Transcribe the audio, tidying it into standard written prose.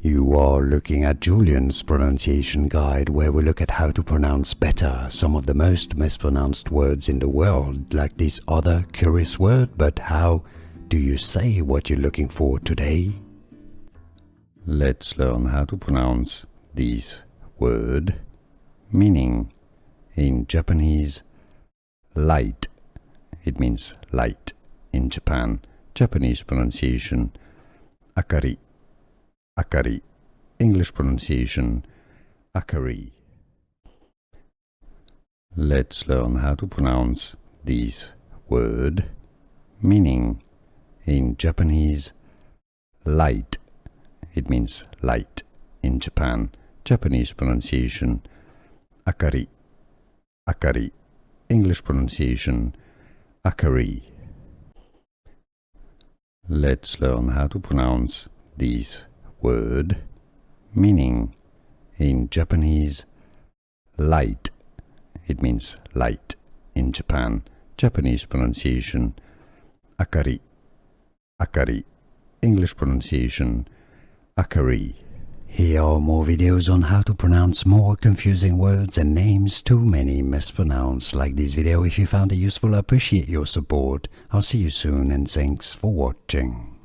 You are looking at Julian's pronunciation guide, where we look at how to pronounce better some of the most mispronounced words in the world, like this other curious word. But how do you say what you're looking for today? Let's learn how to pronounce this word, meaning in Japanese, light. It means light in Japan. Japanese pronunciation, akari. Akari. English pronunciation, akari. Let's learn how to pronounce this word, meaning in Japanese, light. It means light in Japan. Japanese pronunciation, akari. Akari. English pronunciation, akari. Let's learn how to pronounce this word, meaning in Japanese, light. It means light in Japan. Japanese pronunciation, akari. Akari. English pronunciation, akari. Here are more videos on how to pronounce more confusing words and names too many mispronounced. Like this video if you found it useful. I appreciate your support. I'll see you soon and thanks for watching.